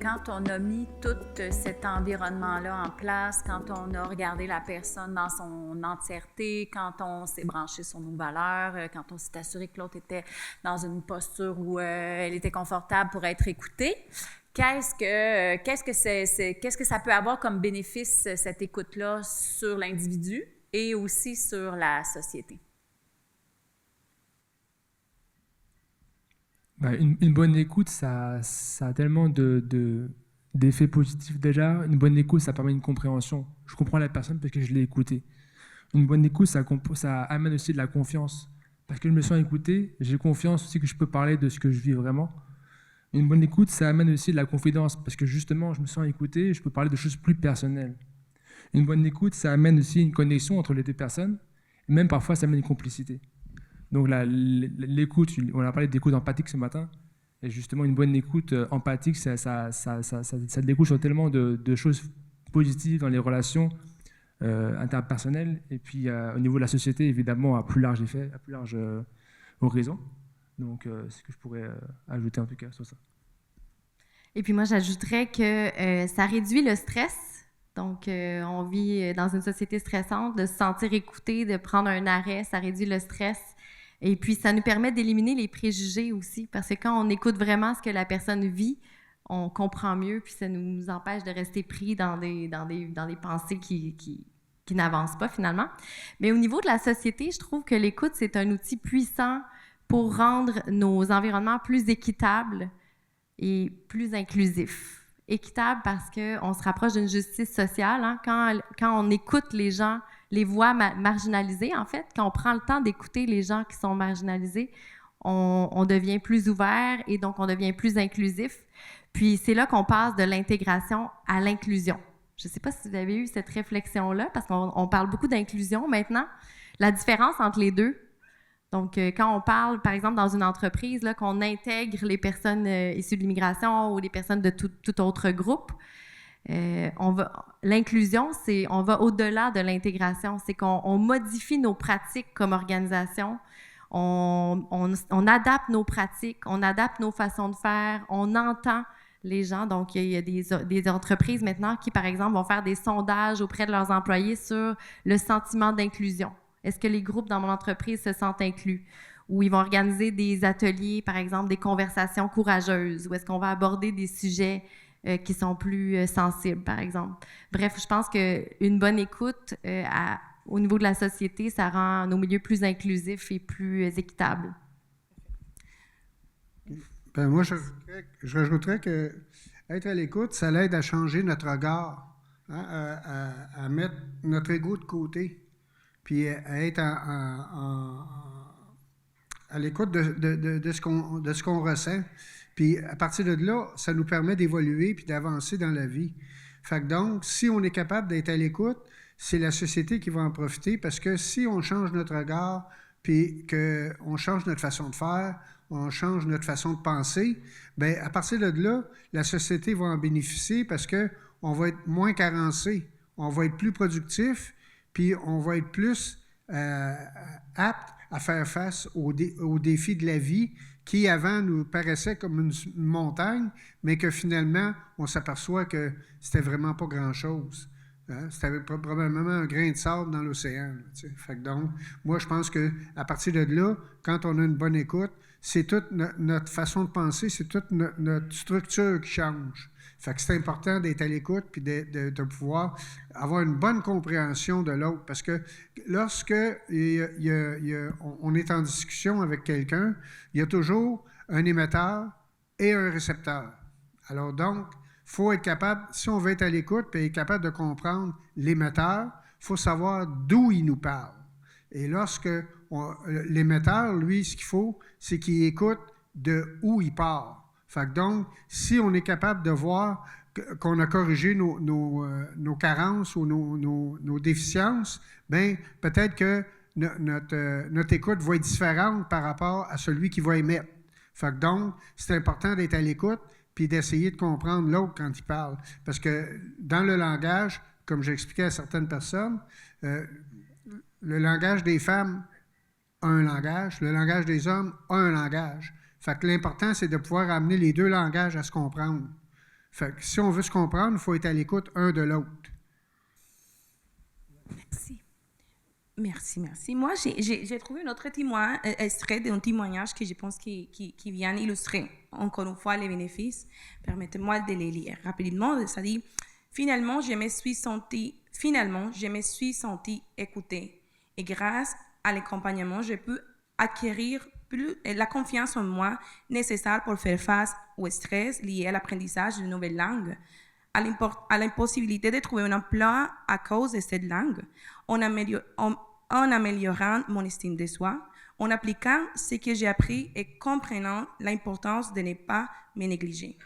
quand on a mis tout cet environnement-là en place, quand on a regardé la personne dans son entièreté, quand on s'est branché sur nos valeurs, quand on s'est assuré que l'autre était dans une posture où elle était confortable pour être écoutée, qu'est-ce que ça peut avoir comme bénéfice, cette écoute-là, sur l'individu et aussi sur la société? Une bonne écoute, ça a tellement d'effets positifs déjà. Une bonne écoute, ça permet une compréhension. Je comprends la personne parce que je l'ai écoutée. Une bonne écoute, ça amène aussi de la confiance. Parce que je me sens écouté, j'ai confiance aussi que je peux parler de ce que je vis vraiment. Une bonne écoute, ça amène aussi de la confidence. Parce que justement, je me sens écouté et je peux parler de choses plus personnelles. Une bonne écoute, ça amène aussi une connexion entre les deux personnes. Et même parfois, ça amène une complicité. Donc l'écoute, on a parlé d'écoute empathique ce matin, et justement une bonne écoute empathique, ça découle sur tellement de choses positives dans les relations interpersonnelles, et puis au niveau de la société, évidemment, à plus large effet, à plus large horizon. Donc c'est ce que je pourrais ajouter en tout cas sur ça. Et puis moi, j'ajouterais que ça réduit le stress. Donc, on vit dans une société stressante, de se sentir écouté, de prendre un arrêt, ça réduit le stress. Et puis, ça nous permet d'éliminer les préjugés aussi, parce que quand on écoute vraiment ce que la personne vit, on comprend mieux, puis ça nous empêche de rester pris dans des pensées qui n'avancent pas finalement. Mais au niveau de la société, je trouve que l'écoute, c'est un outil puissant pour rendre nos environnements plus équitables et plus inclusifs. Équitable parce qu'on se rapproche d'une justice sociale. Hein? Quand on écoute les gens, les voix marginalisées, en fait, quand on prend le temps d'écouter les gens qui sont marginalisés, on devient plus ouvert et donc on devient plus inclusif. Puis c'est là qu'on passe de l'intégration à l'inclusion. Je ne sais pas si vous avez eu cette réflexion-là, parce qu'on parle beaucoup d'inclusion maintenant. La différence entre les deux. Donc, quand on parle, par exemple, dans une entreprise, là, qu'on intègre les personnes issues de l'immigration ou les personnes de tout autre groupe, l'inclusion, c'est on va au-delà de l'intégration. C'est qu'on modifie nos pratiques comme organisation, on adapte nos pratiques, on adapte nos façons de faire, on entend les gens. Donc, il y a des entreprises maintenant qui, par exemple, vont faire des sondages auprès de leurs employés sur le sentiment d'inclusion. Est-ce que les groupes dans mon entreprise se sentent inclus? Ou ils vont organiser des ateliers, par exemple, des conversations courageuses, ou est-ce qu'on va aborder des sujets qui sont plus sensibles, par exemple. Bref, je pense qu'une bonne écoute au niveau de la société, ça rend nos milieux plus inclusifs et plus équitables. Ben moi, je rajouterais que être à l'écoute, ça l'aide à changer notre regard, hein, à mettre notre ego de côté, puis à être à l'écoute de ce qu'on ressent. Puis à partir de là, ça nous permet d'évoluer puis d'avancer dans la vie. Fait que donc, si on est capable d'être à l'écoute, c'est la société qui va en profiter, parce que si on change notre regard, puis qu'on change notre façon de faire, on change notre façon de penser, bien, à partir de là, la société va en bénéficier parce qu'on va être moins carencé, on va être plus productif, puis on va être plus apte à faire face aux défis de la vie qui, avant, nous paraissaient comme une montagne, mais que finalement, on s'aperçoit que c'était vraiment pas grand-chose. Hein? C'était probablement un grain de sable dans l'océan. Fait que donc, moi, je pense qu'à partir de là, quand on a une bonne écoute, c'est toute notre façon de penser, c'est toute notre structure qui change. Fait que c'est important d'être à l'écoute puis de pouvoir avoir une bonne compréhension de l'autre. Parce que lorsque on est en discussion avec quelqu'un, il y a toujours un émetteur et un récepteur. Alors donc, il faut être capable, si on veut être à l'écoute puis être capable de comprendre l'émetteur, il faut savoir d'où il nous parle. Et lorsque l'émetteur, lui, ce qu'il faut, c'est qu'il écoute de où il part. Fait que donc, si on est capable de voir qu'on a corrigé nos carences ou nos déficiences, bien, peut-être que notre écoute va être différente par rapport à celui qui va émettre. Fait que donc, c'est important d'être à l'écoute puis d'essayer de comprendre l'autre quand il parle. Parce que dans le langage, comme j'expliquais à certaines personnes, le langage des femmes a un langage, le langage des hommes a un langage. Fait que l'important, c'est de pouvoir amener les deux langages à se comprendre. Fait que si on veut se comprendre, il faut être à l'écoute un de l'autre. Merci. Moi, j'ai trouvé un autre extrait d'un témoignage que je pense qui vient illustrer encore une fois les bénéfices. Permettez-moi de les lire rapidement. Ça dit, finalement, je me suis sentie écoutée. Et grâce à l'accompagnement, je peux acquérir la confiance en moi nécessaire pour faire face au stress lié à l'apprentissage d'une nouvelle langue, à l'impossibilité de trouver un emploi à cause de cette langue, en améliorant mon estime de soi, en appliquant ce que j'ai appris et comprenant l'importance de ne pas me négliger.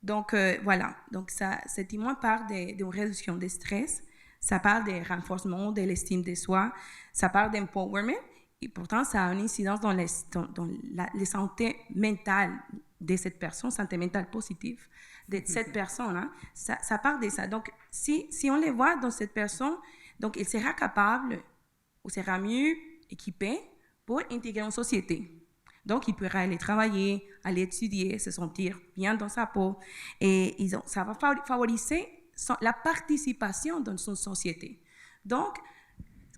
Donc, voilà. Donc, ce témoin parle d'une réduction du stress, ça parle de renforcement de l'estime de soi, ça parle d'empowerment, et pourtant, ça a une incidence dans la santé mentale de cette personne, santé mentale positive de cette personne. Hein. Ça parle de ça. Donc, si on les voit dans cette personne, donc il sera capable ou sera mieux équipé pour intégrer une société. Donc, il pourra aller travailler, aller étudier, se sentir bien dans sa peau. Et ça va favoriser la participation dans une société. Donc,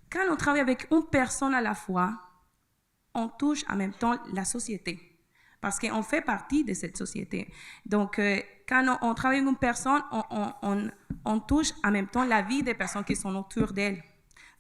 quand on travaille avec une personne à la fois, on touche en même temps la société. Parce qu'on fait partie de cette société. Donc, quand on travaille avec une personne, on touche en même temps la vie des personnes qui sont autour d'elle.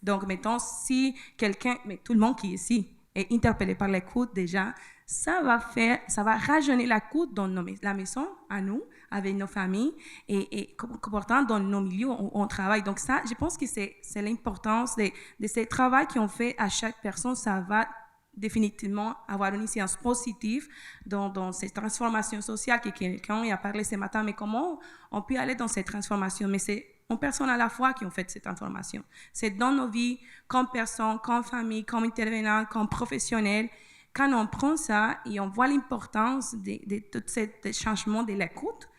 Donc, mettons, si quelqu'un, mais tout le monde qui est ici, est interpellé par l'écoute déjà, ça va rajeunir l'écoute dans la maison, à nous, avec nos familles, et pourtant dans nos milieux où on travaille. Donc ça, je pense que c'est l'importance de ce travail qu'on fait à chaque personne. Ça va définitivement avoir une incidence positive dans cette transformation sociale que quelqu'un a parlé ce matin. Mais comment on peut aller dans cette transformation? Mais c'est une personne à la fois qui ont fait cette transformation. C'est dans nos vies, comme personne, comme famille, comme intervenant, comme professionnel. Quand on prend ça et on voit l'importance de tout ce changement de l'écoute,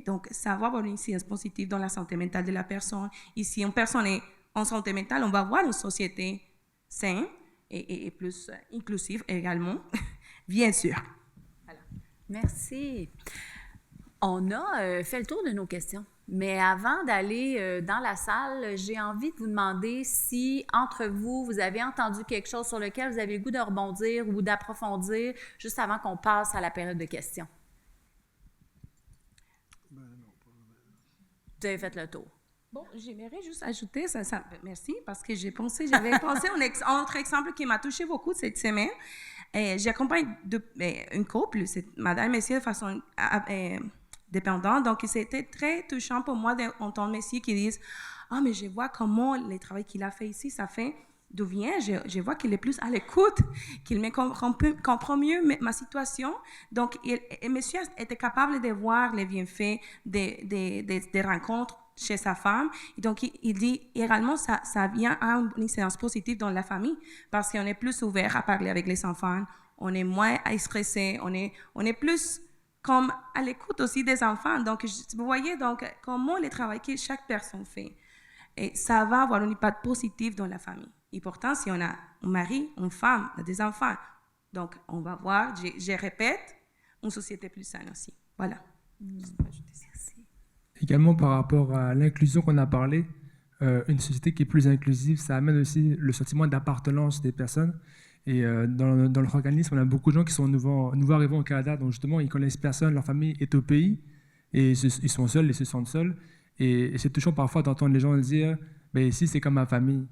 donc ça va avoir une incidence positive dans la santé mentale de la personne. Et si une personne est en santé mentale, on va avoir une société saine et plus inclusive également, bien sûr. Voilà. Merci. On a fait le tour de nos questions. Mais avant d'aller dans la salle, j'ai envie de vous demander si, entre vous, vous avez entendu quelque chose sur lequel vous avez le goût de rebondir ou d'approfondir, juste avant qu'on passe à la période de questions. Vous avez fait le tour. Bon, j'aimerais juste ajouter, merci, parce que j'avais pensé à un autre exemple qui m'a touché beaucoup cette semaine. J'accompagne une couple, c'est madame et monsieur de façon dépendante, donc c'était très touchant pour moi d'entendre monsieur qui disent « Ah, mais je vois comment le travail qu'il a fait ici, ça fait d'où vient, je vois qu'il est plus à l'écoute, qu'il me comprend mieux ma situation. » Donc, monsieur était capable de voir les bienfaits des rencontres chez sa femme. Et donc, il dit également ça vient à une incidence positive dans la famille parce qu'on est plus ouvert à parler avec les enfants, on est moins stressé, on est plus comme à l'écoute aussi des enfants. Donc, vous voyez donc comment le travail que chaque personne fait. Et ça va avoir un impact positif dans la famille. Et pourtant, si on a un mari, une femme, des enfants, donc on va voir, je répète, une société plus saine aussi. Voilà. Merci. Également par rapport à l'inclusion qu'on a parlé, une société qui est plus inclusive, ça amène aussi le sentiment d'appartenance des personnes. Et dans notre organisme, on a beaucoup de gens qui sont nouveaux arrivants au Canada, donc justement, ils connaissent personne, leur famille est au pays, et ils sont seuls et se sentent seuls. Et c'est touchant parfois d'entendre les gens dire « ben ici, c'est comme ma famille ».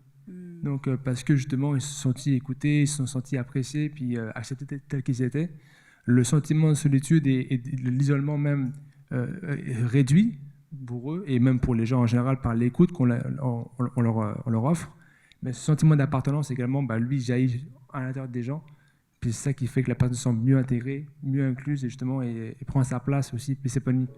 Donc, parce que justement, ils se sont sentis écoutés, ils se sont sentis appréciés, puis acceptés tels qu'ils étaient. Le sentiment de solitude et de l'isolement même réduit pour eux, et même pour les gens en général, par l'écoute qu'on leur offre. Mais ce sentiment d'appartenance également, lui, jaillit à l'intérieur des gens. Puis c'est ça qui fait que la personne se sent mieux intégrée, mieux incluse, et justement, et prend sa place aussi, puis s'épanouit.